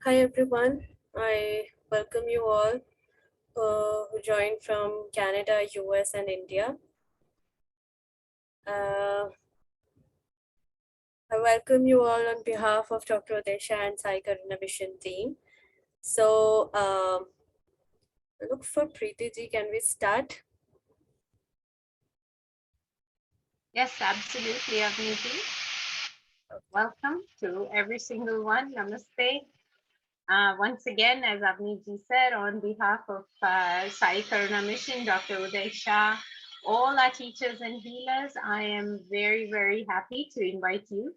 Hi everyone, I welcome you all who joined from Canada, US, and India. Uh, I welcome you all on behalf of Dr. Uday Shah and Sai Karuna Mission team. So, look for Preeti ji. Can we start? Yes, absolutely, Avniti. Welcome to every single one. Namaste. Once again, as Avniti said, on behalf of Sai Karuna Mission, Dr. Uday Shah, all our teachers and healers, I am very, very happy to invite you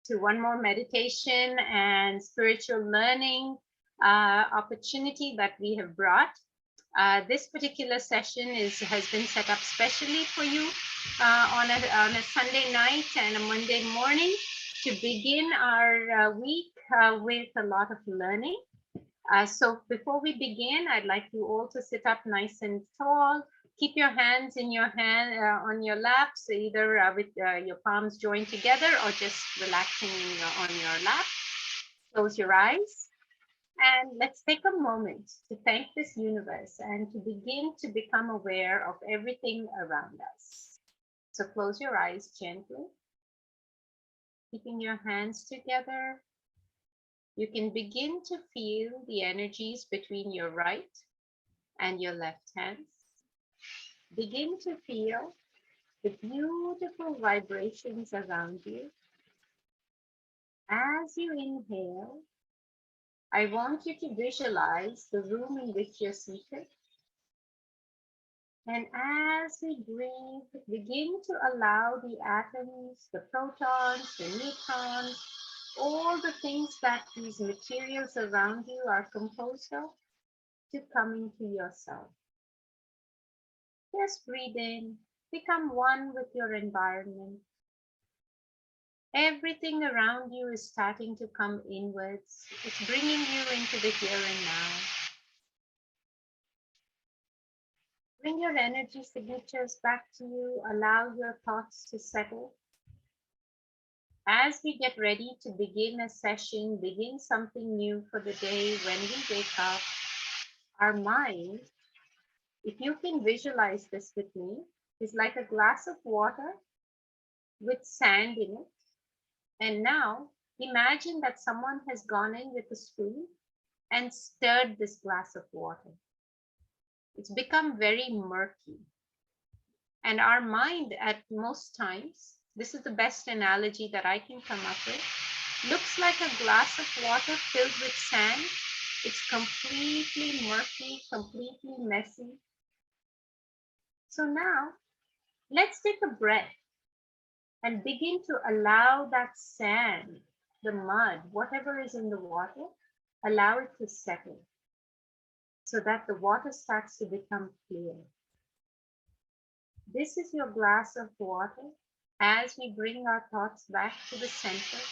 to one more meditation and spiritual learning opportunity that we have brought. This particular session has been set up specially for you on a Sunday night and a Monday morning to begin our week with a lot of learning. So before we begin, I'd like you all to sit up nice and tall. Keep your hands in your hand on your laps, either with your palms joined together or just relaxing on your lap. Close your eyes. And let's take a moment to thank this universe and to begin to become aware of everything around us. So close your eyes gently, keeping your hands together. You can begin to feel the energies between your right and your left hands. Begin to feel the beautiful vibrations around you. As you inhale, I want you to visualize the room in which you're seated. And as we breathe, begin to allow the atoms, the protons, the neutrons, all the things that these materials around you are composed of to come into yourself. Just breathe in, become one with your environment. Everything around you is starting to come inwards. It's bringing you into the here and now. Bring your energy signatures back to you. Allow your thoughts to settle. As we get ready to begin a session, begin something new for the day when we wake up, our mind, if you can visualize this with me, is like a glass of water with sand in it. And now imagine that someone has gone in with a spoon and stirred this glass of water. It's become very murky. And our mind, at most times, this is the best analogy that I can come up with, looks like a glass of water filled with sand. It's completely murky, completely messy. So now let's take a breath and begin to allow that sand, the mud, whatever is in the water, allow it to settle so that the water starts to become clear. This is your glass of water. As we bring our thoughts back to the center,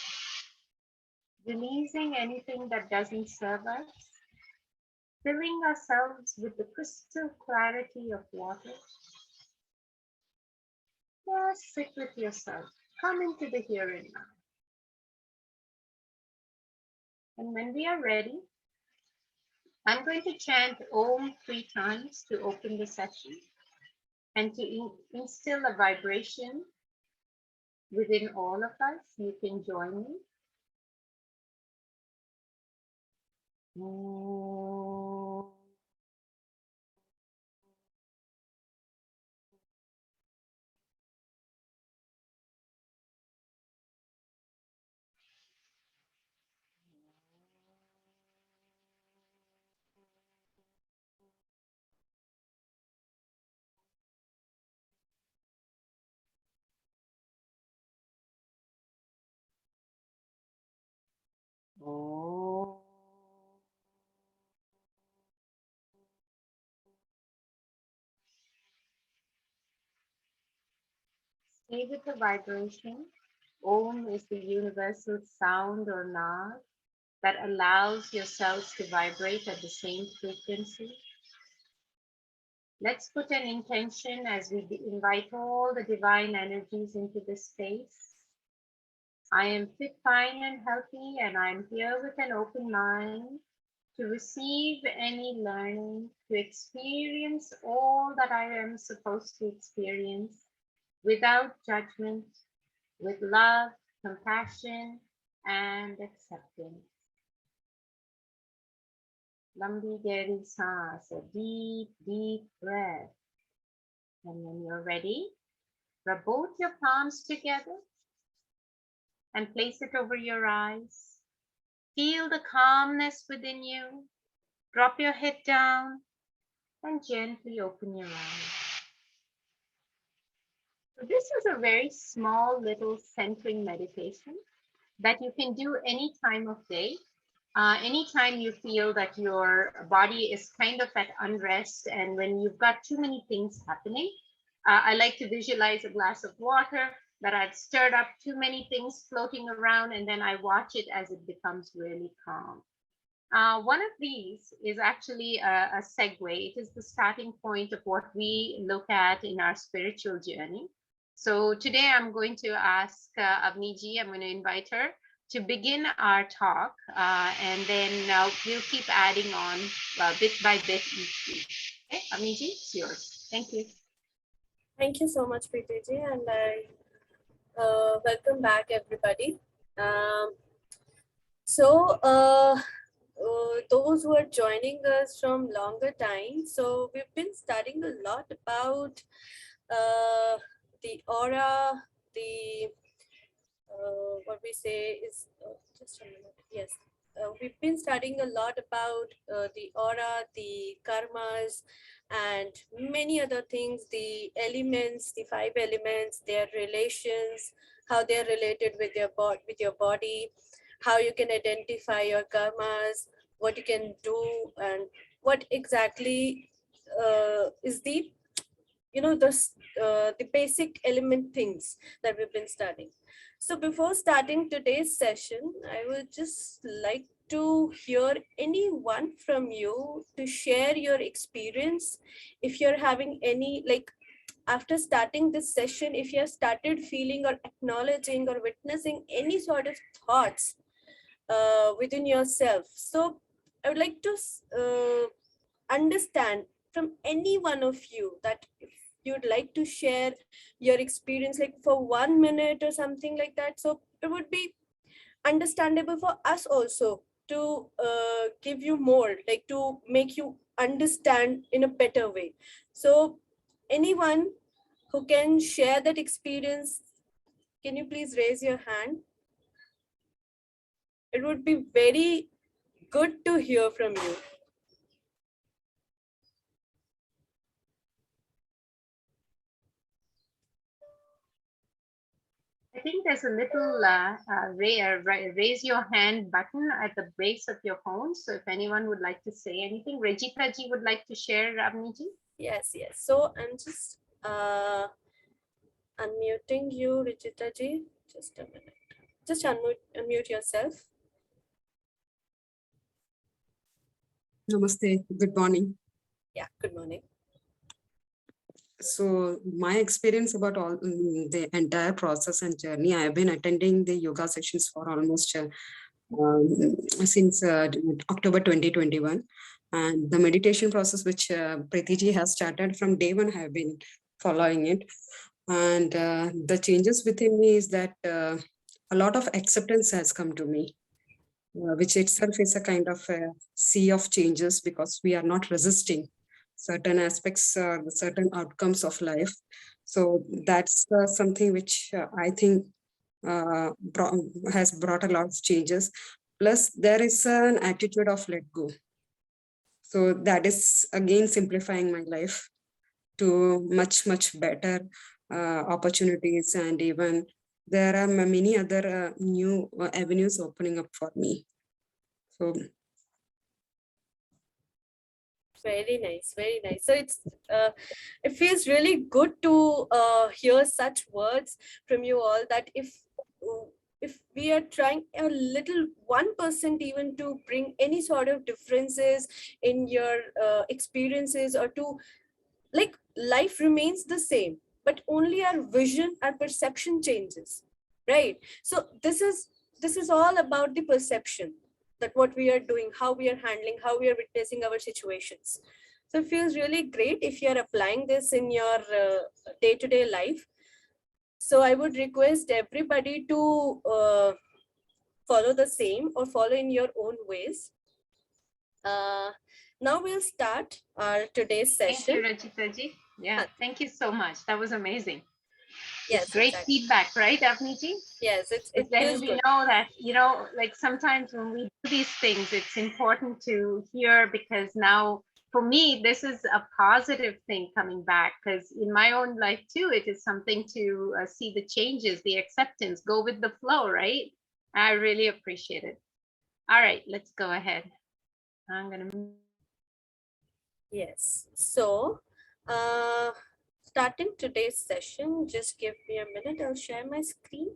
releasing anything that doesn't serve us, filling ourselves with the crystal clarity of water. Just sit with yourself. Come into the here and now. And when we are ready, I'm going to chant Om 3 times to open the session and to instill a vibration within all of us. You can join me. Om. Om. Stay with the vibration. Om is the universal sound or nad that allows your cells to vibrate at the same frequency. Let's put an intention as we invite all the divine energies into this space. I am fit, fine, and healthy, and I am here with an open mind to receive any learning, to experience all that I am supposed to experience without judgment, with love, compassion, and acceptance. Lambi gehri saans, a deep, deep breath. And when you're ready, rub both your palms together and place it over your eyes. Feel the calmness within you. Drop your head down and gently open your eyes. So this is a very small little centering meditation that you can do any time of day. Anytime you feel that your body is kind of at unrest and when you've got too many things happening, I like to visualize a glass of water that I've stirred up too many things floating around, and then I watch it as it becomes really calm. One of these is actually a segue. It is the starting point of what we look at in our spiritual journey. So today I'm going to ask Avniji, I'm going to invite her to begin our talk, and then we'll keep adding on bit by bit each week. Okay, Avniji, it's yours. Thank you. Thank you so much, Preeti ji, and I welcome back everybody. Um, so, those who are joining us from longer time, so we've been studying a lot about the aura, the what we say is just a minute. Yes, we've been studying a lot about the aura, the karmas, and many other things. The elements, the five elements, their relations, how they're related with your body, how you can identify your karmas, what you can do, and what exactly is the the basic element things that we've been studying. So before starting today's session, I would just like to hear anyone from you to share your experience. If you're having any, like, after starting this session, if you have started feeling or acknowledging or witnessing any sort of thoughts within yourself. So I would like to understand from any one of you that if you'd like to share your experience like for 1 minute or something like that, so it would be understandable for us also to give you more, like to make you understand in a better way. So anyone who can share that experience, can you please raise your hand? It would be very good to hear from you. I think there's a little raise your hand button at the base of your phone. So if anyone would like to say anything, Regita ji would like to share, Avniji. Yes. So I'm just unmuting you, Richita ji. Just a minute. Just unmute yourself. Namaste. Good morning. Yeah, good morning. So my experience about all the entire process and journey, I have been attending the yoga sessions for almost since October 2021. And the meditation process, which Preeti ji has started from day one, I have been following it. And the changes within me is that a lot of acceptance has come to me. Which itself is a kind of a sea of changes because we are not resisting certain aspects or certain outcomes of life. So that's something which I think has brought a lot of changes. Plus, there is an attitude of let go. So that is again simplifying my life to much better opportunities, and even there are many other new avenues opening up for me. So very nice, very nice. So it feels really good to hear such words from you all, that if we are trying a little 1% even to bring any sort of differences in your experiences, or to, like, life remains the same, but only our vision, our perception changes. right? So this is all about the perception, that what we are doing, how we are handling, how we are witnessing our situations. So it feels really great if you are applying this in your day-to-day life. So I would request everybody to follow the same or follow in your own ways. uh, Now we'll start our today's Thank you, session. Rajita ji. Yeah, thank you so much. That was amazing. It's Yes, great exactly. feedback, right, Avni ji? Yes, it Because then feels we good. know that, like sometimes when we do these things, it's important to hear, because now for me, this is a positive thing coming back, because in my own life too, it is something to see the changes, the acceptance, go with the flow, right? I really appreciate it. All right, let's go ahead. I'm going to. Yes. So, starting today's session, just give me a minute. I'll share my screen.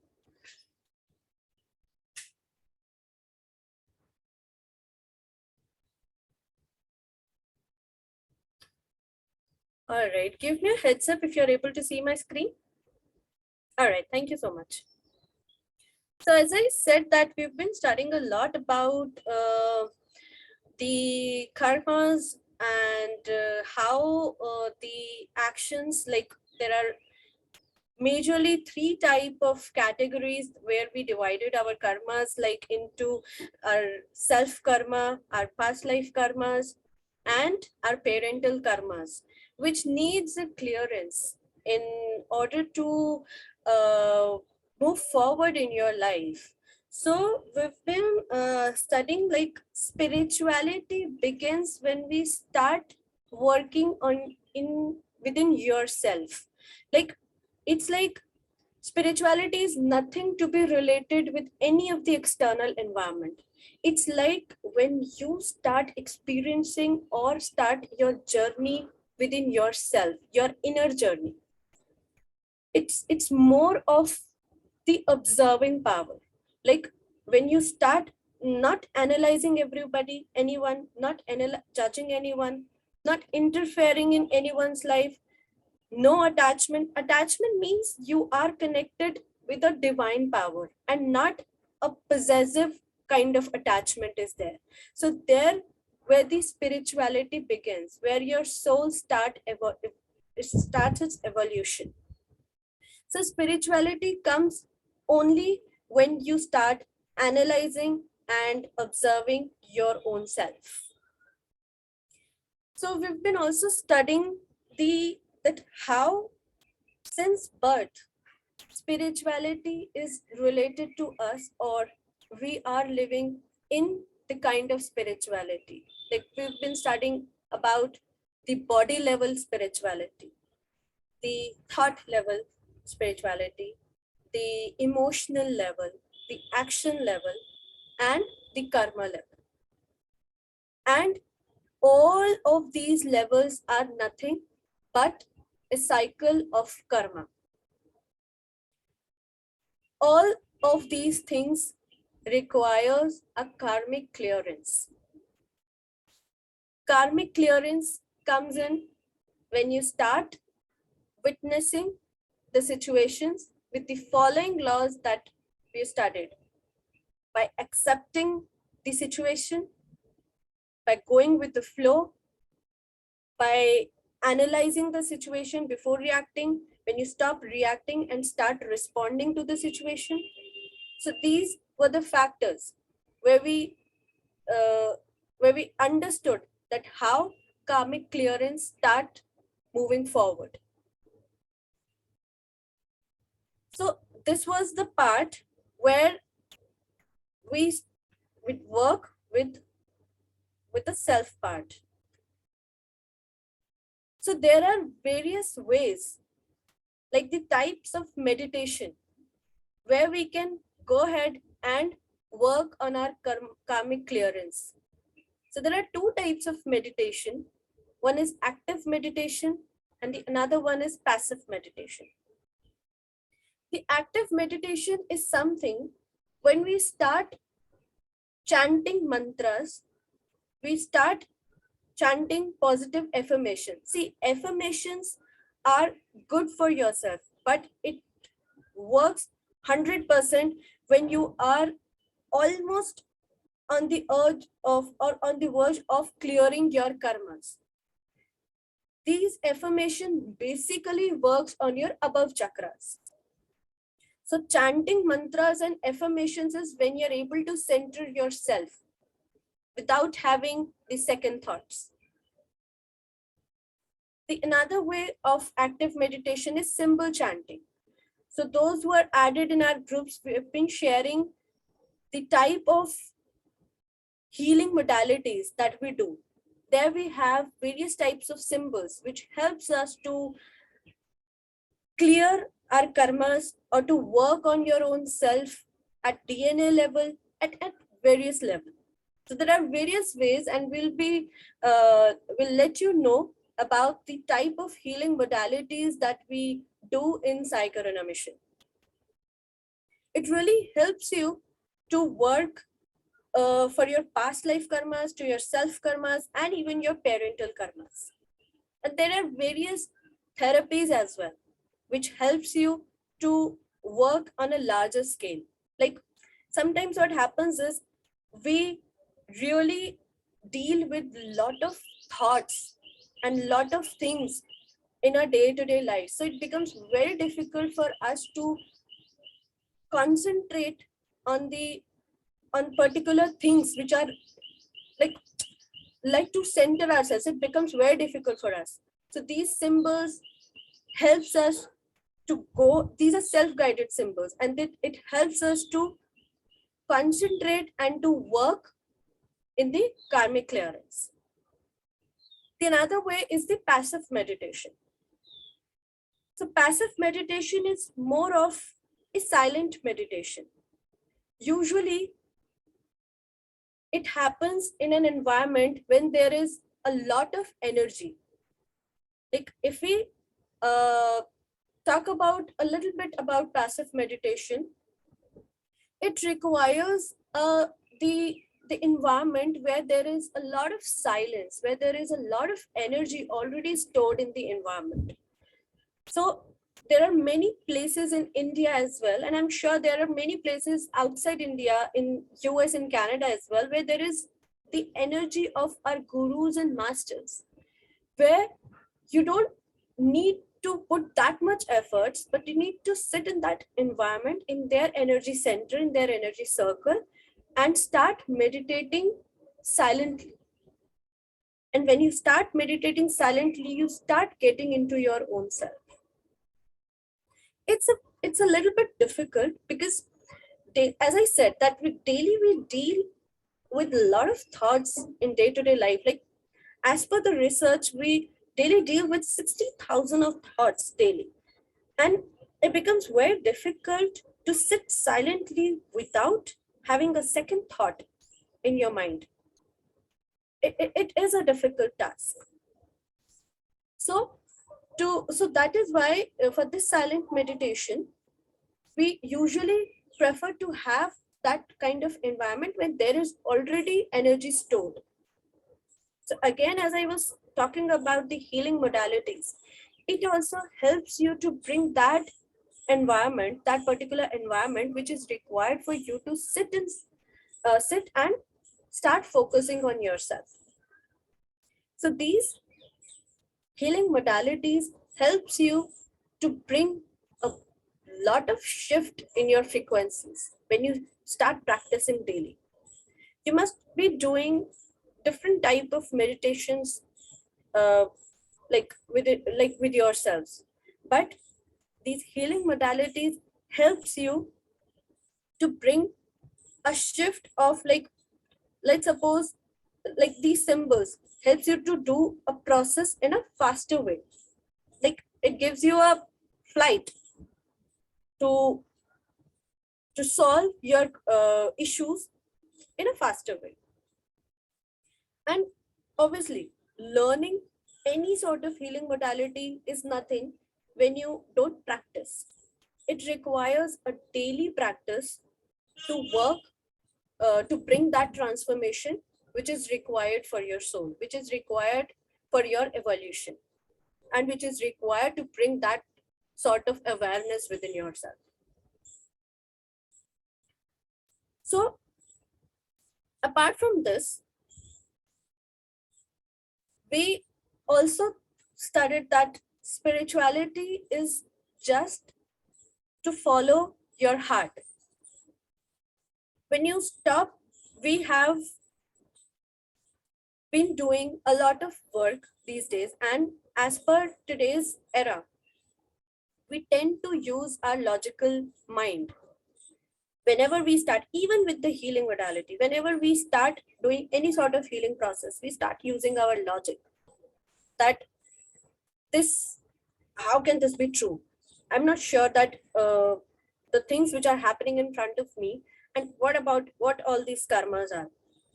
All right. Give me a heads up if you're able to see my screen. All right. Thank you so much. So, as I said, that we've been studying a lot about the karmas and how the actions, like there are majorly three type of categories where we divided our karmas, like into our self karma, our past life karmas, and our parental karmas, which needs a clearance in order to uh, move forward in your life. So we've been studying like spirituality begins when we start working on in within yourself. Like it's like spirituality is nothing to be related with any of the external environment. It's like when you start experiencing or start your journey within yourself, your inner journey. It's more of the observing power. Like when you start not analyzing everybody, anyone, not judging anyone, not interfering in anyone's life, no attachment means you are connected with a divine power and not a possessive kind of attachment is there. So there where the spirituality begins, where your soul it starts its evolution. So spirituality comes only when you start analyzing and observing your own self. So we've been also studying the that how since birth spirituality is related to us, or we are living in the kind of spirituality. Like we've been studying about the body level spirituality, the thought level spirituality, the emotional level, the action level, and the karma level. And all of these levels are nothing but a cycle of karma. All of these things requires a karmic clearance. Karmic clearance comes in when you start witnessing the situations with the following laws that we studied: by accepting the situation, by going with the flow, by analyzing the situation before reacting, when you stop reacting and start responding to the situation. So these were the factors where uh, we understood that how karmic clearance start moving forward. So this was the part where we would work with the self part. So there are various ways, like the types of meditation, where we can go ahead and work on our karmic clearance. So there are two types of meditation. One is active meditation and the another one is passive meditation. The active meditation is something when we start chanting mantras, we start chanting positive affirmations. See, affirmations are good for yourself, but it works 100% when you are almost on the urge of or on the verge of clearing your karmas. These affirmation basically works on your above chakras. So chanting mantras and affirmations is when you're able to center yourself without having the second thoughts. The another way of active meditation is symbol chanting. So those who are added in our groups, we have been sharing the type of healing modalities that we do. There we have various types of symbols which helps us to clear our karmas or to work on your own self at DNA level, at various levels. So there are various ways, and we'll let you know about the type of healing modalities that we do in Sai Karuna Mission. It really helps you to work for your past life karmas, to your self karmas, and even your parental karmas. And there are various therapies as well, which helps you to work on a larger scale. Like sometimes what happens is we really deal with lot of thoughts and lot of things in our day-to-day life. So it becomes very difficult for us to concentrate on the on particular things which are like to center ourselves. It becomes very difficult for us. So these symbols helps us to go. These are self-guided symbols, and it helps us to concentrate and to work in the karmic clearance. The another way is the passive meditation. So passive meditation is more of a silent meditation. Usually it happens in an environment when there is a lot of energy. Like if we talk about a little bit about passive meditation, it requires the environment where there is a lot of silence, where there is a lot of energy already stored in the environment. So there are many places in India as well, and I'm sure there are many places outside India, in US and Canada as well, where there is the energy of our gurus and masters, where you don't need to put that much efforts, but you need to sit in that environment, in their energy center, in their energy circle, and start meditating silently. And when you start meditating silently, you start getting into your own self. It's a little bit difficult because as I said, that we deal with a lot of thoughts in day-to-day life. Like as per the research, we daily deal with 60,000 of thoughts daily. And it becomes very difficult to sit silently without having a second thought in your mind. It is a difficult task. So that is why for this silent meditation, we usually prefer to have that kind of environment when there is already energy stored. So again, as I was talking about the healing modalities, it also helps you to bring that environment, that particular environment, which is required for you to sit and start focusing on yourself. So these healing modalities helps you to bring a lot of shift in your frequencies when you start practicing daily. You must be doing different type of meditations uh, like with yourselves, but these healing modalities helps you to bring a shift of, like, let's suppose, like these symbols helps you to do a process in a faster way. Like it gives you a flight to solve your issues in a faster way. And obviously, learning any sort of healing modality is nothing when you don't practice. It requires a daily practice to work, to bring that transformation which is required for your soul, which is required for your evolution, and which is required to bring that sort of awareness within yourself. So apart from this, we also studied that spirituality is just to follow your heart. When you stop, we have been doing a lot of work these days, and as per today's era, we tend to use our logical mind. Whenever we start, even with the healing modality, whenever we start doing any sort of healing process, we start using our logic that this, how can this be true? I'm not sure that the things which are happening in front of me, and what about what all these karmas are?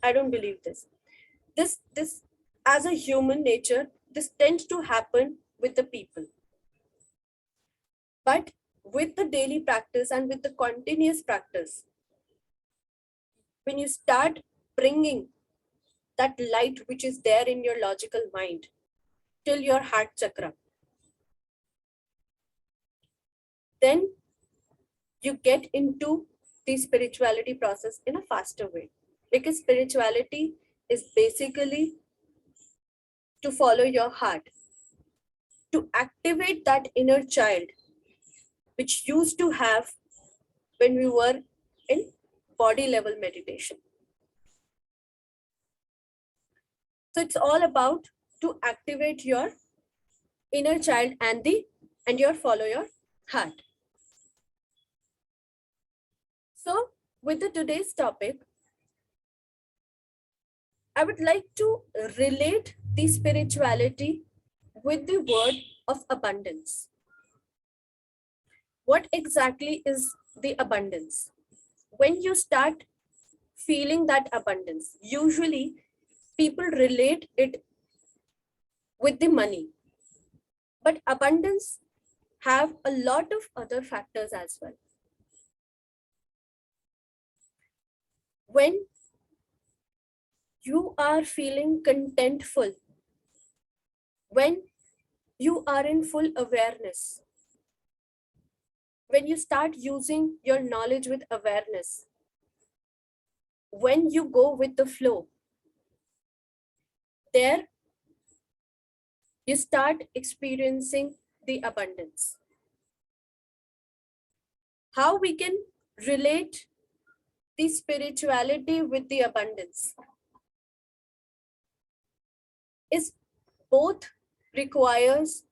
I don't believe this. This as a human nature, this tends to happen with the people. But with the daily practice and with the continuous practice, when you start bringing that light which is there in your logical mind till your heart chakra, then you get into the spirituality process in a faster way. Because spirituality is basically to follow your heart, to activate that inner child which used to have when we were in body level meditation. So it's all about to activate your inner child and your follow your heart. So with the today's topic, I would like to relate the spirituality with the word of abundance. What exactly is the abundance? When you start feeling that abundance, usually people relate it with the money, but abundance have a lot of other factors as well. When you are feeling contentful, when you are in full awareness, when you start using your knowledge with awareness, when you go with the flow, there you start experiencing the abundance. How we can relate the spirituality with the abundance is both requires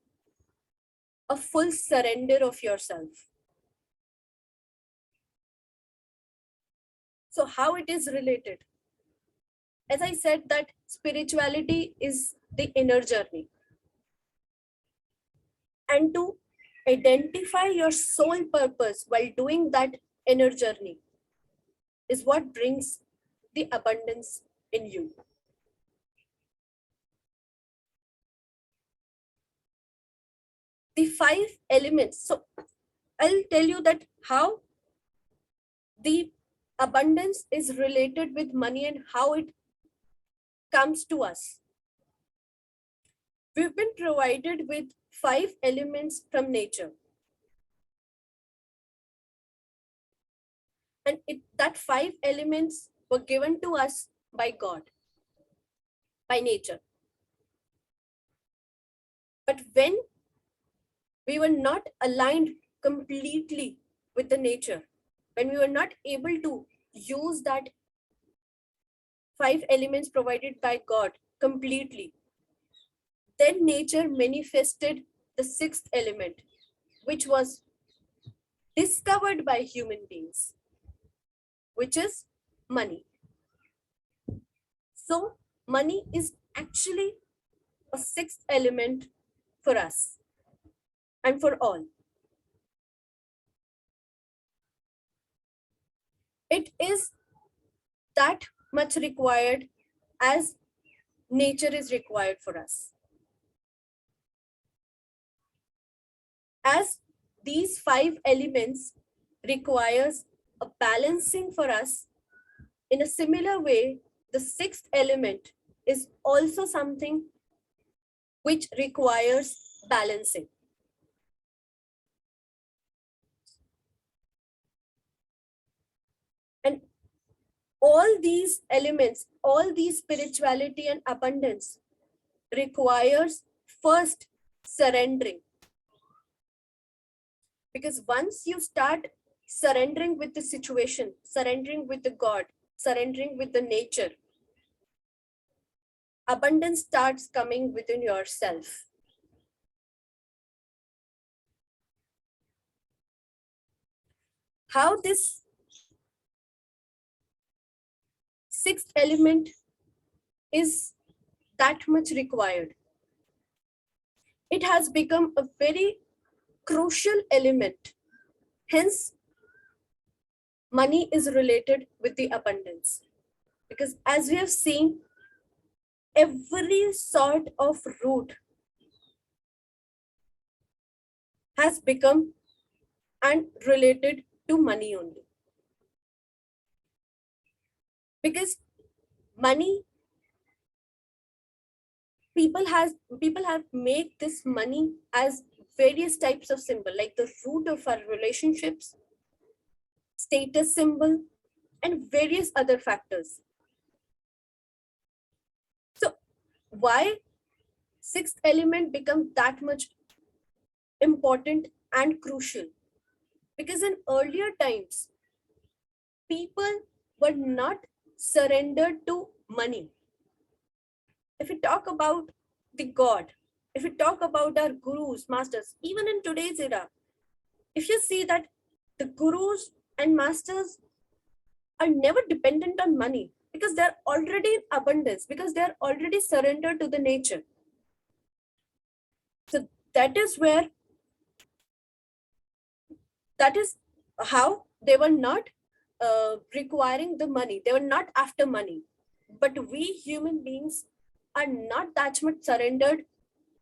a full surrender of yourself. So how it is related? As I said that spirituality is the inner journey. And to identify your soul purpose while doing that inner journey is what brings the abundance in you. The 5 elements. So I'll tell you that how the abundance is related with money and how it comes to us. We've been provided with 5 elements from nature. And that 5 elements were given to us by God, by nature. But when we were not aligned completely with the nature, when we were not able to use that 5 elements provided by God completely, then nature manifested the 6th element, which was discovered by human beings, which is money. So money is actually a 6th element for us and for all. It is that much required as nature is required for us. As these 5 elements requires a balancing for us, in a similar way, the 6th element is also something which requires balancing. And all these elements, all these spirituality and abundance requires first surrendering. Because once you start surrendering with the situation, surrendering with the God, surrendering with the nature, abundance starts coming within yourself. How this sixth element is that much required. It has become a very crucial element. Hence, money is related with the abundance. Because as we have seen, every sort of root has become and related to money only. Because money, people have made this money as various types of symbol, like the root of our relationships, status symbol, and various other factors. So why sixth element become that much important and crucial? Because in earlier times, people were not surrendered to money. If we talk about the God, if we talk about our gurus, masters, even in today's era, if you see that the gurus and masters are never dependent on money because they're already in abundance, because they're already surrendered to the nature. So that is where, that is how they were not requiring the money. They were not after money. But we human beings are not that much surrendered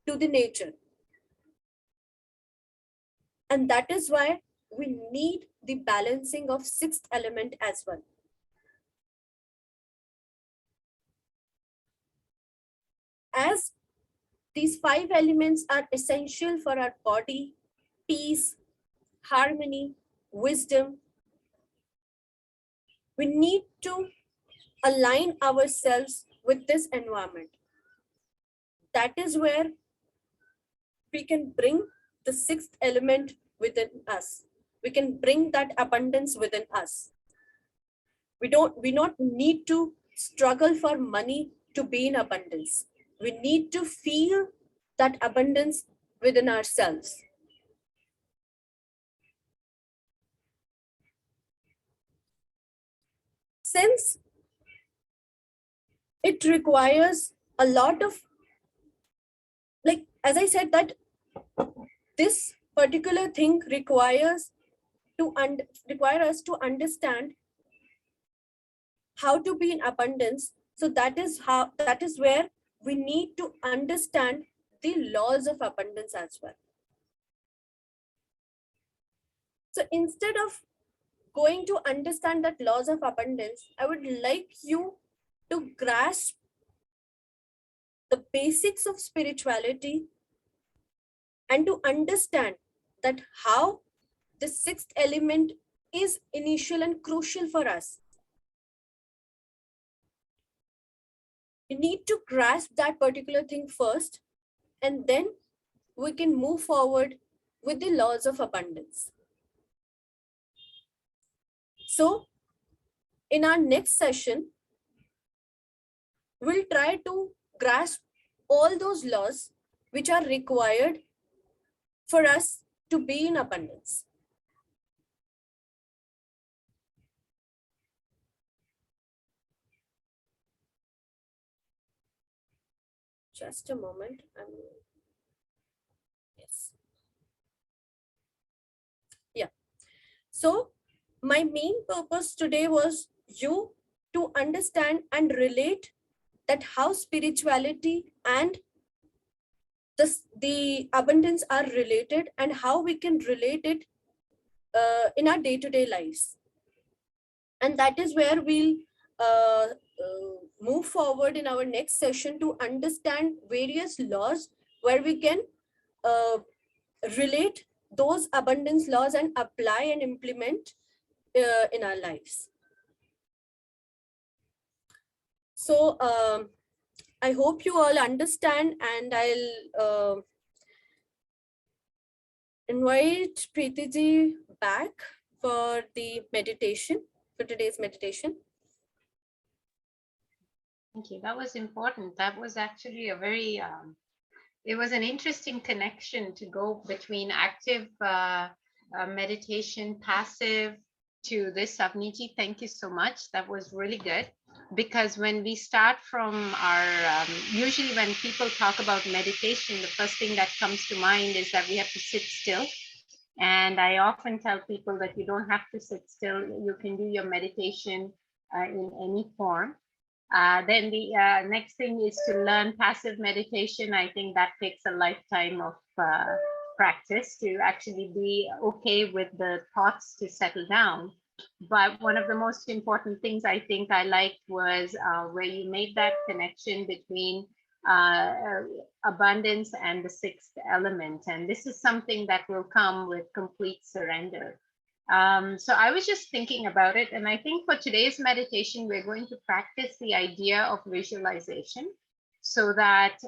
to the nature. And that is why we need the balancing of sixth element as well. As these five elements are essential for our body, peace, harmony, wisdom, we need to align ourselves with this environment. That is where we can bring the sixth element within us. We can bring that abundance within us. We don't need to struggle for money to be in abundance. We need to feel that abundance within ourselves. Since it requires a lot of, like as I said, that this particular thing requires require us to understand how to be in abundance. So that is where we need to understand the laws of abundance as well. So instead of going to understand that laws of abundance, I would like you to grasp the basics of spirituality and to understand that how the sixth element is initial and crucial for us. We need to grasp that particular thing first, and then we can move forward with the laws of abundance. So in our next session, we'll try to grasp all those laws which are required for us to be in abundance. Just a moment. Yes. Yeah. So my main purpose today was you to understand and relate that how spirituality and the abundance are related, and how we can relate it in our day-to-day lives. And that is where we'll move forward in our next session to understand various laws where we can uh, relate those abundance laws and apply and implement in our lives. So I hope you all understand, and I'll invite Preeti ji back for the meditation, for today's meditation. Thank you. That was important. That was actually a very, it was an interesting connection to go between active meditation, passive, to this. Avniji, thank you so much. That was really good. Because when we start from our, usually when people talk about meditation, the first thing that comes to mind is that we have to sit still. And I often tell people that you don't have to sit still. You can do your meditation in any form. Then the next thing is to learn passive meditation. I think that takes a lifetime of practice to actually be okay with the thoughts to settle down. But one of the most important things I think I liked was where you made that connection between abundance and the sixth element. And this is something that will come with complete surrender. So I was just thinking about it, and I think for today's meditation, we're going to practice the idea of visualization so that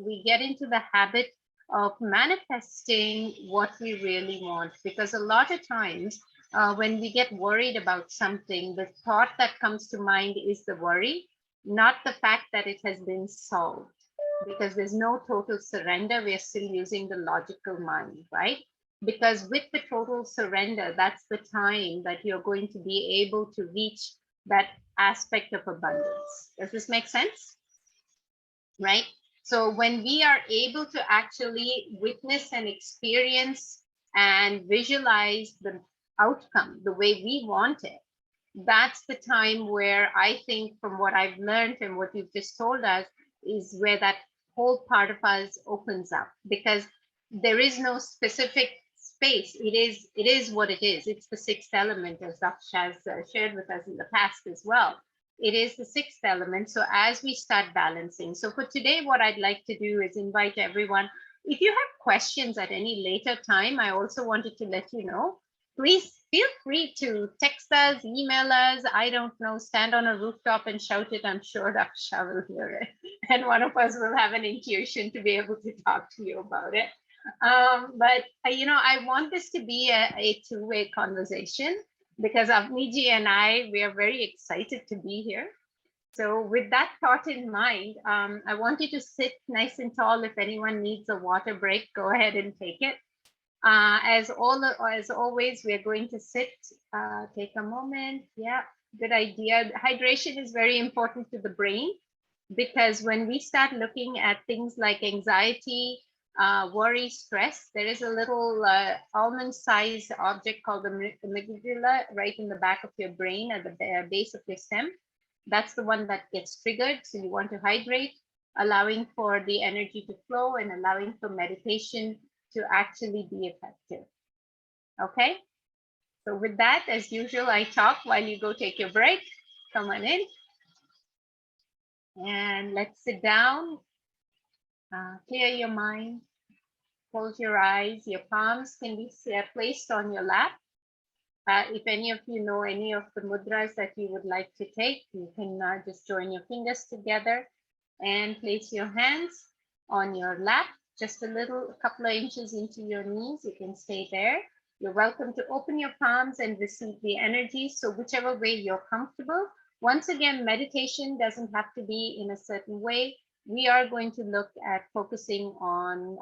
we get into the habit of manifesting what we really want. Because a lot of times when we get worried about something, the thought that comes to mind is the worry, not the fact that it has been solved. Because there's no total surrender, we're still using the logical mind, right? Because with the total surrender, that's the time that you're going to be able to reach that aspect of abundance. Does this make sense? Right? So when we are able to actually witness and experience and visualize the outcome the way we want it, that's the time where I think, from what I've learned and what you've just told us, is where that whole part of us opens up. Because there is no specific space. It is what it is. It's the sixth element, as Daksh has shared with us in the past as well. It is the sixth element. So as we start balancing, so for today, what I'd like to do is invite everyone. If you have questions at any later time, I also wanted to let you know, please feel free to text us, email us. I don't know, stand on a rooftop and shout it. I'm sure Daksha will hear it. And one of us will have an intuition to be able to talk to you about it. But I want this to be a two-way conversation, because Avniji and we are very excited to be here. So with that thought in mind, I want you to sit nice and tall. If anyone needs a water break, go ahead and take it. As always, we are going to sit, take a moment. Yeah, good idea. Hydration is very important to the brain, because when we start looking at things like anxiety, worry, stress, there is a little almond-sized object called the amygdala right in the back of your brain at the base of your stem. That's the one that gets triggered. So you want to hydrate, allowing for the energy to flow and allowing for meditation to actually be effective. Okay. So with that, as usual, I talk while you go take your break. Come on in. And let's sit down. Clear your mind. Close your eyes. Your palms can be placed on your lap. If any of you know any of the mudras that you would like to take, you can just join your fingers together and place your hands on your lap, just a couple of inches into your knees. You can stay there. You're welcome to open your palms and receive the energy. So whichever way you're comfortable. Once again, meditation doesn't have to be in a certain way. We are going to look at focusing on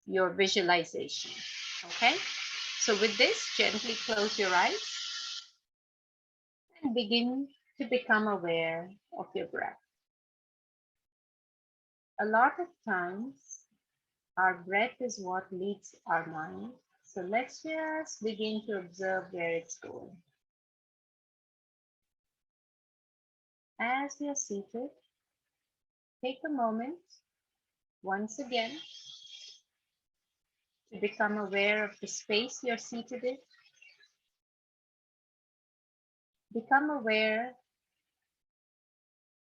your visualization. Okay. So with this, gently close your eyes and begin to become aware of your breath. A lot of times, our breath is what leads our mind. So let's just begin to observe where it's going. As you're seated, take a moment once again to become aware of the space you're seated in. Become aware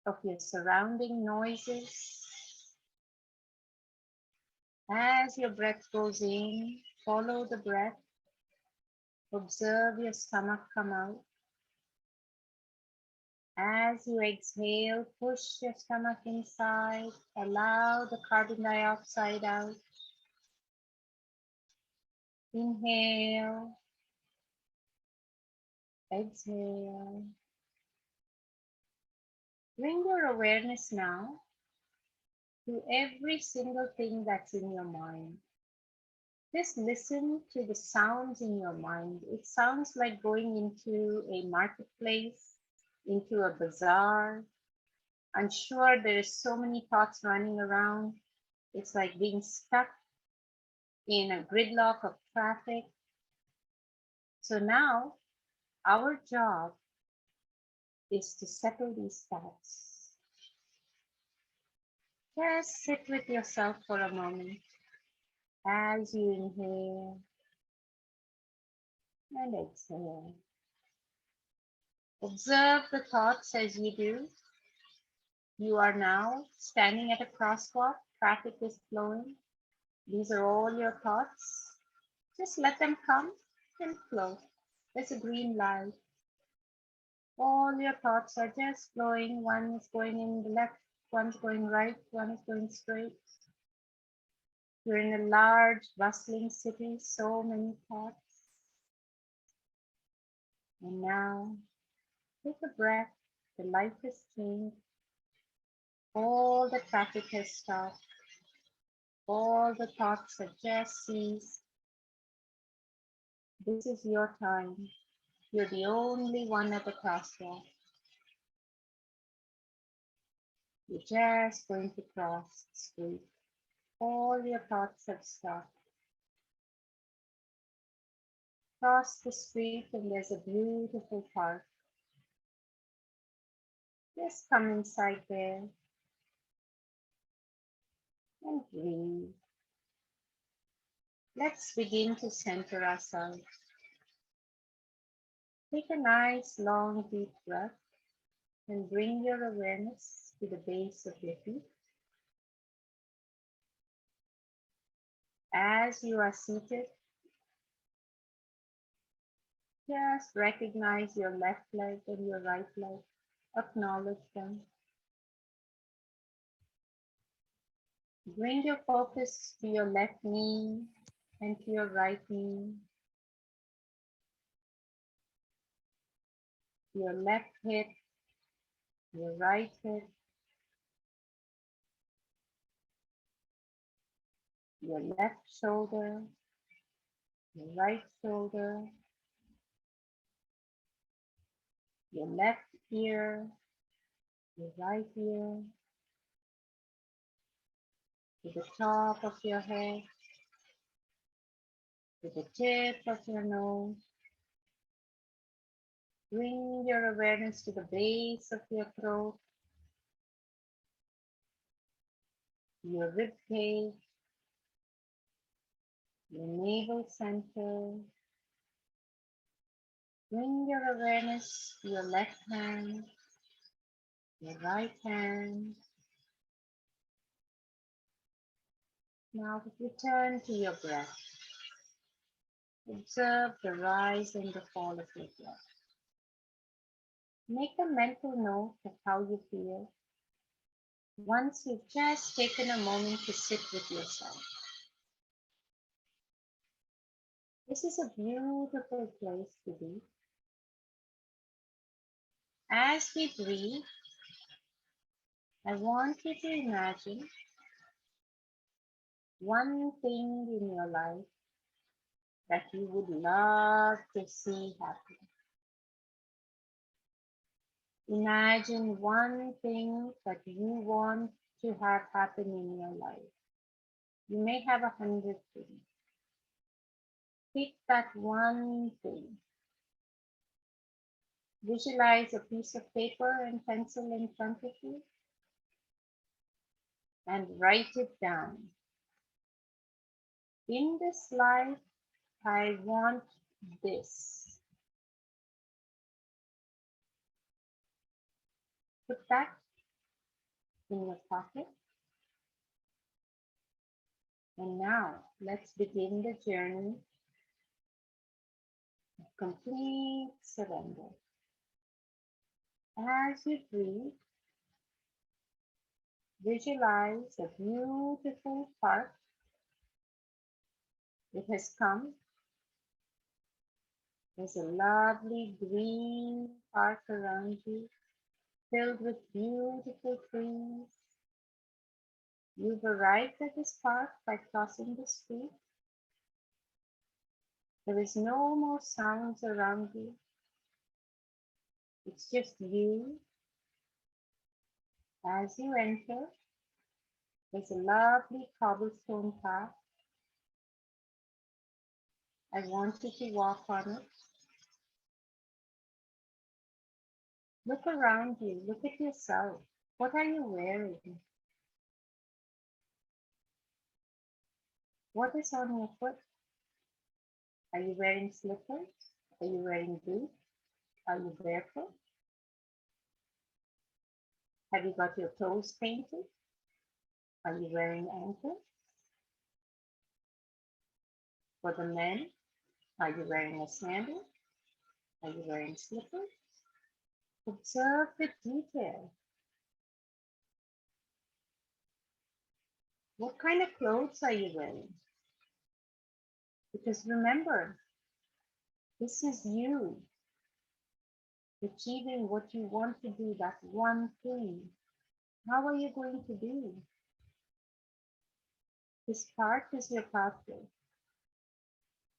of your surrounding noises. As your breath goes in, follow the breath. Observe your stomach come out. As you exhale, push your stomach inside, allow the carbon dioxide out. Inhale, exhale. Bring your awareness now to every single thing that's in your mind. Just listen to the sounds in your mind. It sounds like going into a marketplace, into a bazaar. I'm sure there's so many thoughts running around. It's like being stuck in a gridlock of traffic. So now our job is to settle these thoughts. Just sit with yourself for a moment as you inhale and exhale. Observe the thoughts as you do. You are now standing at a crosswalk, traffic is flowing. These are all your thoughts. Just let them come and flow. There's a green light. All your thoughts are just flowing. One is going in the left, one's going right, one is going straight. You're in a large, bustling city, so many thoughts. And now, take a breath. The light has changed. All the traffic has stopped. All the thoughts have just ceased. This is your time. You're the only one at the crosswalk. You're just going to cross the street. All your thoughts have stopped. Cross the street and there's a beautiful park. Just come inside there and breathe. Let's begin to center ourselves. Take a nice long deep breath and bring your awareness to the base of your feet. As you are seated, just recognize your left leg and your right leg. Acknowledge them. Bring your focus to your left knee and to your right knee, your left hip, your right hip, your left shoulder, your right shoulder, your left ear, your right ear, to the top of your head, to the tip of your nose. Bring your awareness to the base of your throat, your rib cage, your navel center. Bring your awareness to your left hand, your right hand. Now return to your breath. Observe the rise and the fall of your breath. Make a mental note of how you feel once you've just taken a moment to sit with yourself. This is a beautiful place to be. As we breathe, I want you to imagine one thing in your life that you would love to see happen. Imagine one thing that you want to have happen in your life. You may have 100 things. Pick that one thing. Visualize a piece of paper and pencil in front of you and write it down. In this life, I want this. Put that in your pocket. And now let's begin the journey of complete surrender. As you breathe, visualize a beautiful park. It has come. There's a lovely green park around you, filled with beautiful trees. You've arrived at this park by crossing the street. There is no more sounds around you. It's just you. As you enter, there's a lovely cobblestone path. I want you to walk on it. Look around you. Look at yourself. What are you wearing? What is on your foot? Are you wearing slippers? Are you wearing boots? Are you barefoot? Have you got your toes painted? Are you wearing ankles? For the men, are you wearing a sandal? Are you wearing slippers? Observe the detail. What kind of clothes are you wearing? Because remember, this is you achieving what you want to do, that one thing. How are you going to do? This part is your pathway.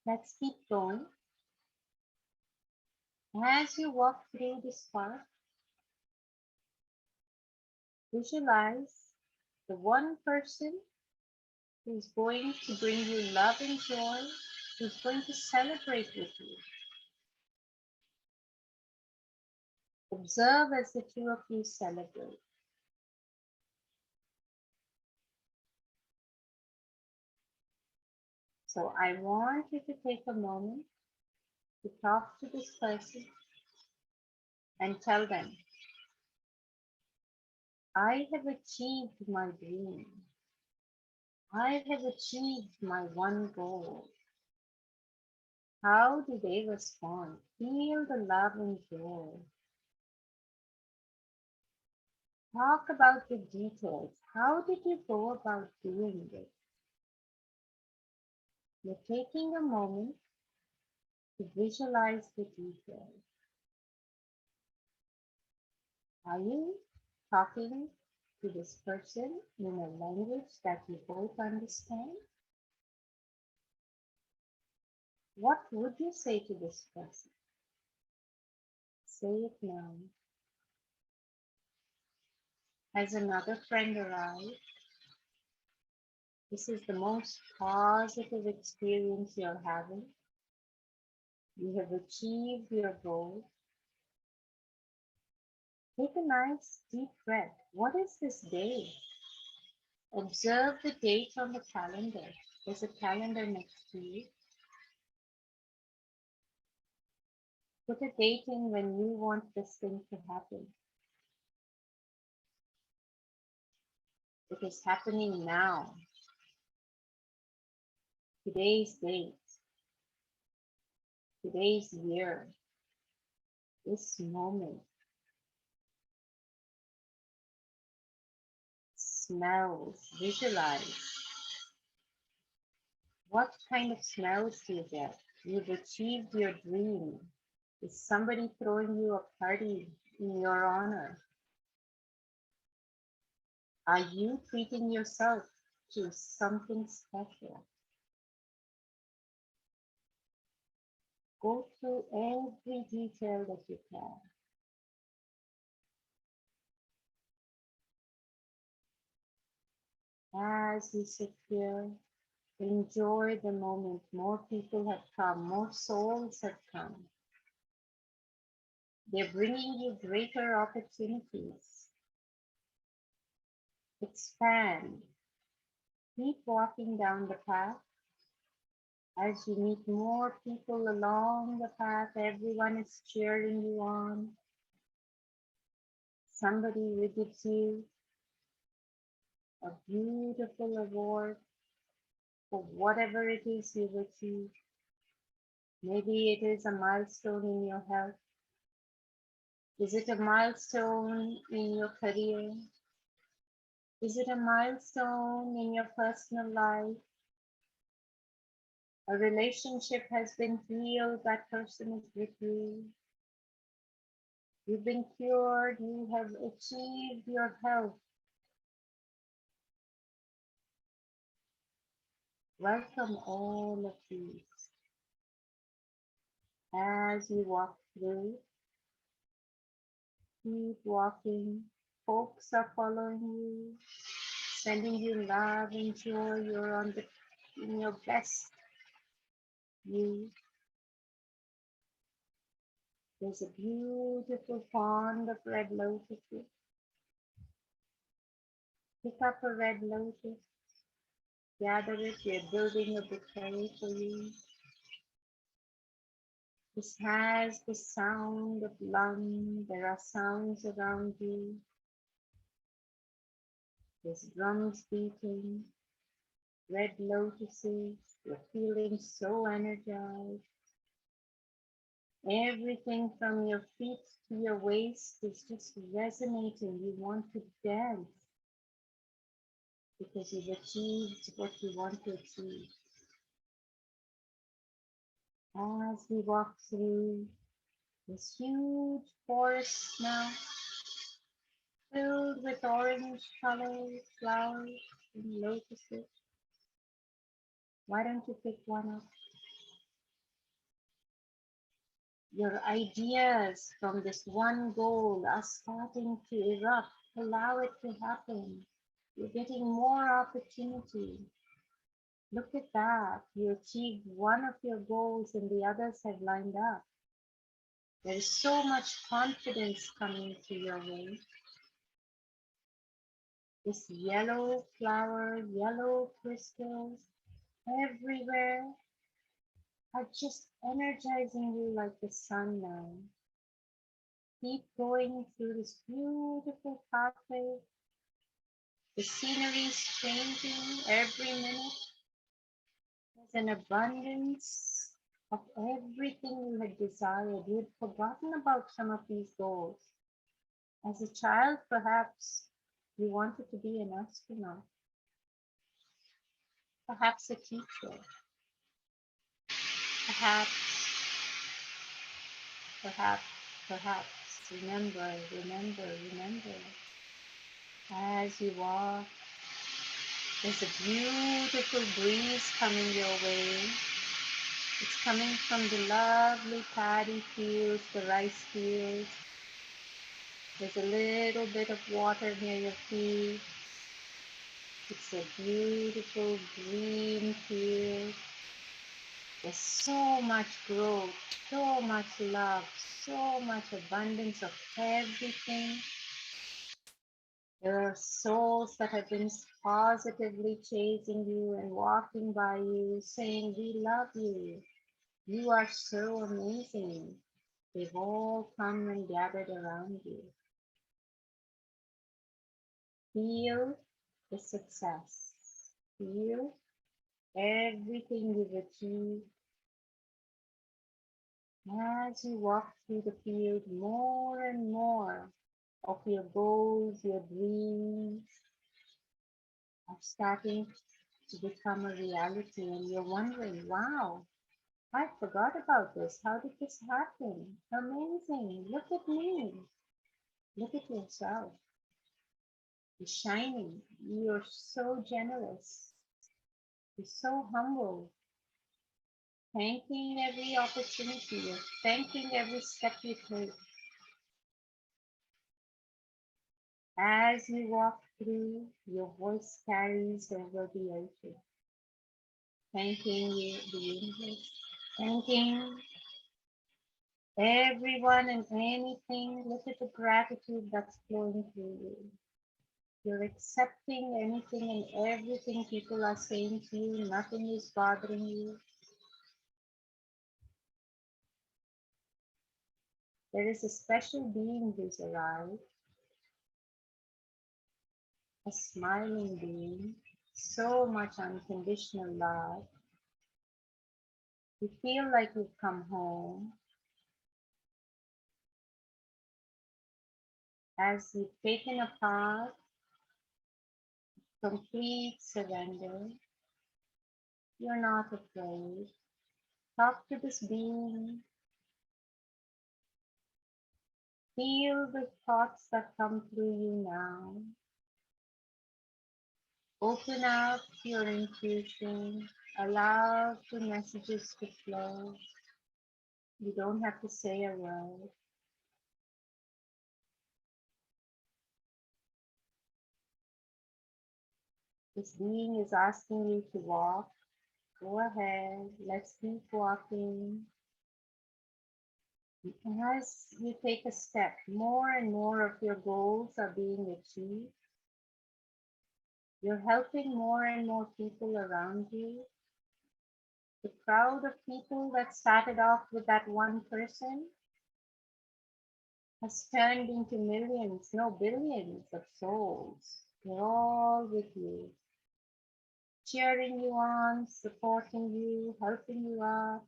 Let's keep going. As you walk through this park, visualize the one person who's going to bring you love and joy, who's going to celebrate with you. Observe as the two of you celebrate. So I want you to take a moment to talk to this person and tell them, I have achieved my dream. I have achieved my one goal. How do they respond? Feel the love and joy. Talk about the details. How did you go about doing this? You're taking a moment to visualize the details. Are you talking to this person in a language that you both understand? What would you say to this person? Say it now. Has another friend arrived? This is the most positive experience you're having. You have achieved your goal. Take a nice deep breath. What is this day? Observe the date on the calendar. There's a calendar next to you. Put a date in when you want this thing to happen. It is happening now. Today's date. Today's year. This moment. Smells. Visualize. What kind of smells do you get? You've achieved your dream. Is somebody throwing you a party in your honor? Are you treating yourself to something special? Go through every detail that you can. As you sit here, enjoy the moment. More people have come, more souls have come. They're bringing you greater opportunities. Expand. Keep walking down the path. As you meet more people along the path, everyone is cheering you on. Somebody will give you a beautiful award for whatever it is you've achieved. Maybe it is a milestone in your health. Is it a milestone in your career? Is it a milestone in your personal life? A relationship has been healed, that person is with you. You've been cured, you have achieved your health. Welcome all of these as you walk through. Keep walking. Folks are following you, sending you love and joy. You're in your best you. There's a beautiful pond of red lotuses. Pick up a red lotus, gather it. We're building a bouquet for you. This has the sound of lung. There are sounds around you. There's drums beating, red lotuses. You're feeling so energized. Everything from your feet to your waist is just resonating. You want to dance because you've achieved what you want to achieve. As we walk through this huge forest now, filled with orange colored flowers and lotuses, why don't you pick one up? Your ideas from this one goal are starting to erupt. Allow it to happen. You're getting more opportunity. Look at that. You achieved one of your goals and the others have lined up. There is so much confidence coming to your way. This yellow flower, yellow crystals everywhere are just energizing you like the sun now. Keep going through this beautiful pathway. The scenery is changing every minute. There's an abundance of everything you had desired. You had forgotten about some of these goals. As a child, perhaps you wanted to be an astronaut, perhaps a teacher, perhaps, perhaps, perhaps. Remember, remember, remember. As you walk, there's a beautiful breeze coming your way. It's coming from the lovely paddy fields, the rice fields. There's a little bit of water near your feet. It's a beautiful green field. There's so much growth, so much love, so much abundance of everything. There are souls that have been positively chasing you and walking by you, saying, "We love you. You are so amazing." They've all come and gathered around you. Feel the success. Feel everything you've achieved. As you walk through the field, more and more of your goals, your dreams are starting to become a reality, and you're wondering, wow, I forgot about this. How did this happen? Amazing. Look at me. Look at yourself. You're shining. You're so generous. You're so humble. Thanking every opportunity. You're thanking every step you take. As you walk through, your voice carries over the ocean. Thanking you, the universe. Thanking everyone and anything. Look at the gratitude that's flowing through you. You're accepting anything and everything people are saying to you. Nothing is bothering you. There is a special being who's arrived, a smiling being, so much unconditional love. You feel like you've come home. As you've taken a path, complete surrender, you're not afraid. Talk to this being. Feel the thoughts that come through you now. Open up your intuition. Allow the messages to flow. You don't have to say a word. This being is asking you to walk. Go ahead. Let's keep walking. And as you take a step, more and more of your goals are being achieved. You're helping more and more people around you. The crowd of people that started off with that one person has turned into millions, no, billions of souls. They're all with you, cheering you on, supporting you, helping you out.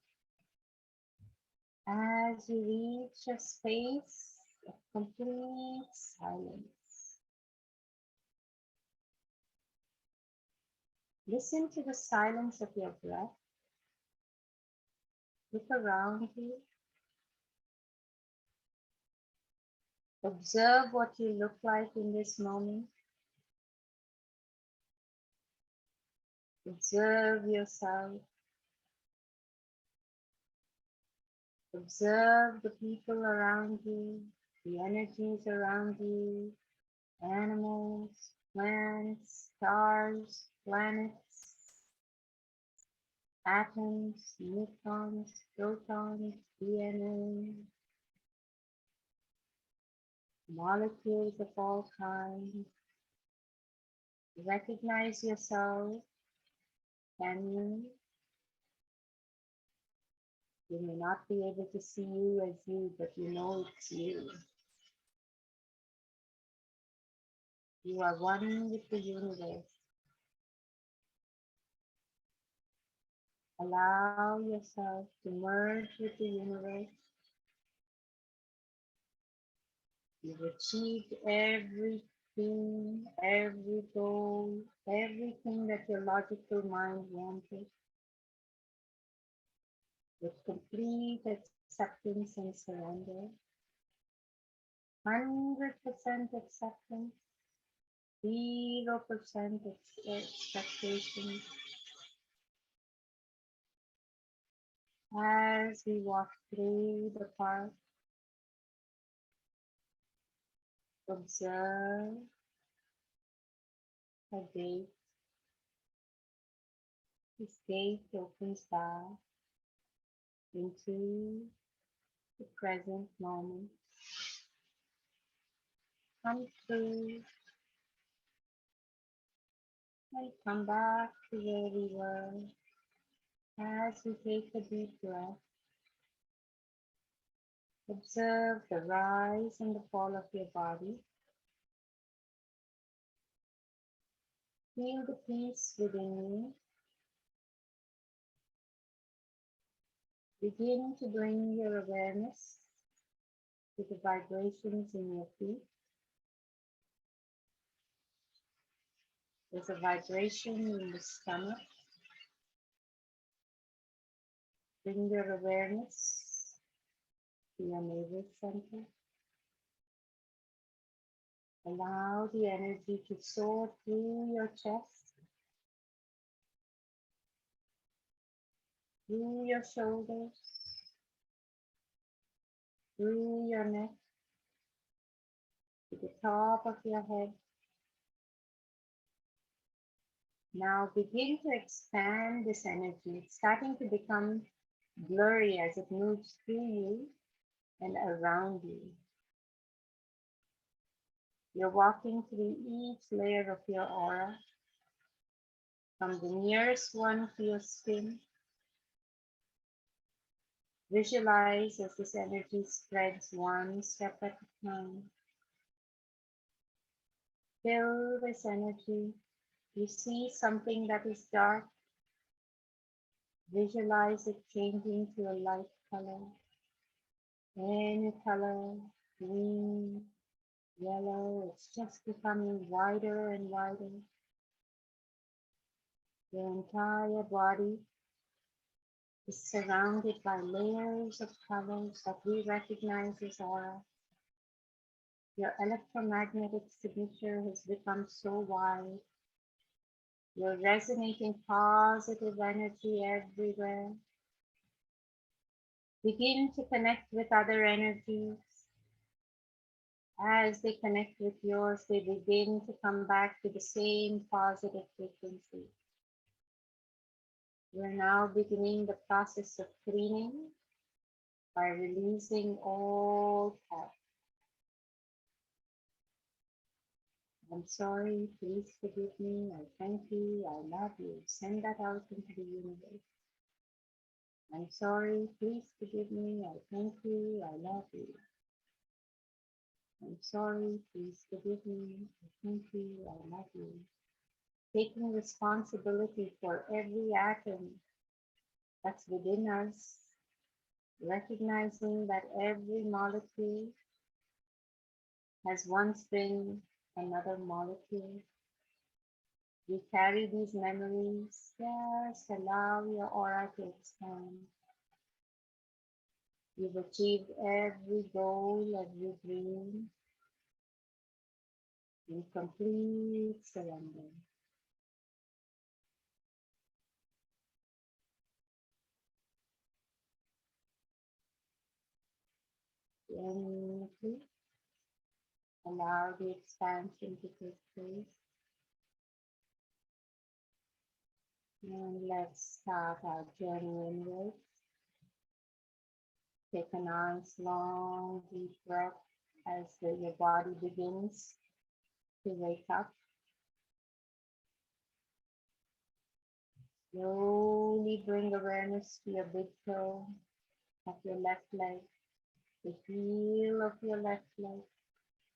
As you reach a space of complete silence, listen to the silence of your breath. Look around you. Observe what you look like in this moment. Observe yourself. Observe the people around you, the energies around you, animals, plants, stars, planets, atoms, neutrons, protons, DNA, molecules of all kinds. Recognize yourself. Can you? You may not be able to see you as you, but you know it's you. You are one with the universe. Allow yourself to merge with the universe. You've achieved everything, every goal, everything that your logical mind wanted, with complete acceptance and surrender. 100% acceptance, 0% expectation. As we walk through the park, observe a gate. This gate opens back into the present moment. Come through and come back to where we were. As we take a deep breath, observe the rise and the fall of your body. Feel the peace within you. Begin to bring your awareness to the vibrations in your feet. There's a vibration in the stomach. Bring your awareness to your navel center. Allow the energy to soar through your chest, through your shoulders, through your neck, to the top of your head. Now begin to expand this energy. It's starting to become blurry as it moves through you and around you. You're walking through each layer of your aura, from the nearest one to your skin. Visualize as this energy spreads one step at a time. Feel this energy. You see something that is dark. Visualize it changing to a light color. Any color, green, yellow. It's just becoming wider and wider. Your entire body is surrounded by layers of colors that we recognize as aura. Your electromagnetic signature has become so wide. You're resonating positive energy everywhere. Begin to connect with other energies. As they connect with yours, they begin to come back to the same positive frequency. We're now beginning the process of cleaning by releasing all thoughts. I'm sorry, please forgive me, I thank you, I love you. Send that out into the universe. I'm sorry, please forgive me, I thank you, I love you. I'm sorry, please forgive me, I thank you, I love you. Taking responsibility for every atom that's within us, recognizing that every molecule has once been another molecule. You carry these memories. Just allow your aura to expand. You've achieved every goal, every dream in complete surrender. Gently allow the expansion to take place. And let's start our journey inwards. Take a nice long deep breath as your body begins to wake up. Slowly bring awareness to your big toe of your left leg, the heel of your left leg,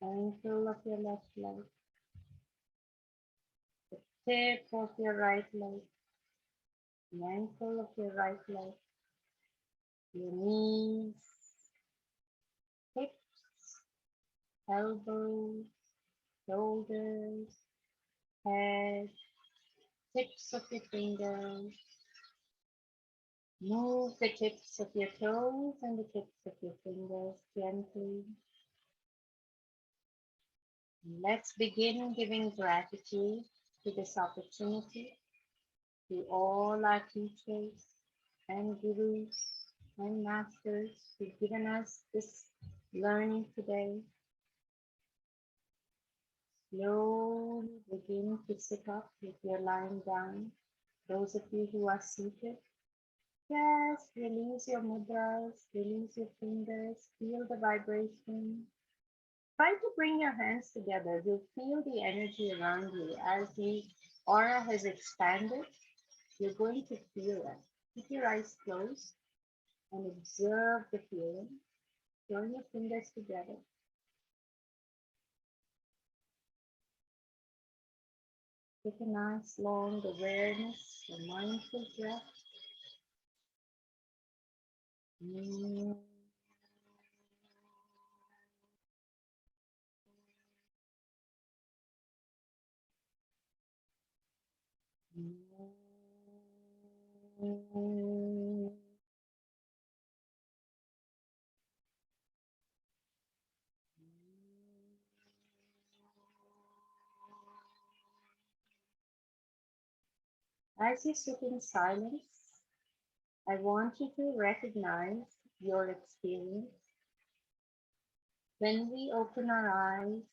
ankle of your left leg, the tip of your right leg, the ankle of your right leg, your knees, hips, elbows, shoulders, head, tips of your fingers. Move the tips of your toes and the tips of your fingers gently. Let's begin giving gratitude to this opportunity, to all our teachers and gurus and masters who've given us this learning today. Slowly begin to sit up if you're lying down. Those of you who are seated, just release your mudras, release your fingers, feel the vibration. Try to bring your hands together. You'll feel the energy around you as the aura has expanded. You're going to feel it. Keep your eyes closed and observe the feeling. Join your fingers together. Take a nice long awareness, a mindful breath. Mm. As you sit in silence, I want you to recognize your experience. When we open our eyes,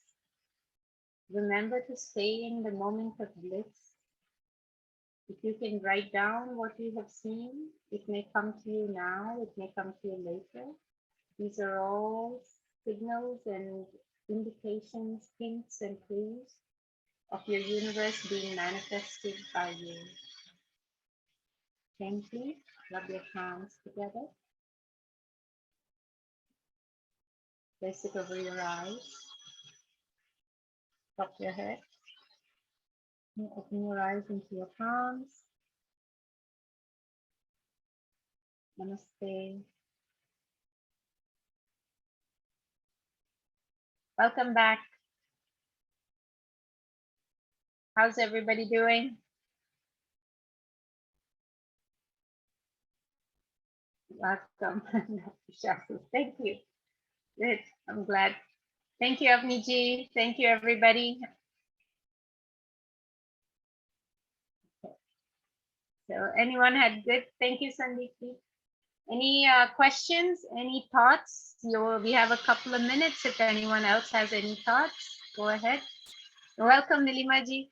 remember to stay in the moment of bliss. If you can write down what you have seen, it may come to you now, it may come to you later. These are all signals and indications, hints and clues of your universe being manifested by you. Gently rub your palms together. Place it over your eyes. Drop your head. Open your eyes into your palms. Namaste. Welcome back. How's everybody doing? Welcome. Thank you. Good. I'm glad. Thank you, Avniji. Thank you, everybody. So anyone had good? Thank you, Sandeep. Any questions? Any thoughts? We have a couple of minutes. If anyone else has any thoughts, go ahead. Welcome, Nilimaji.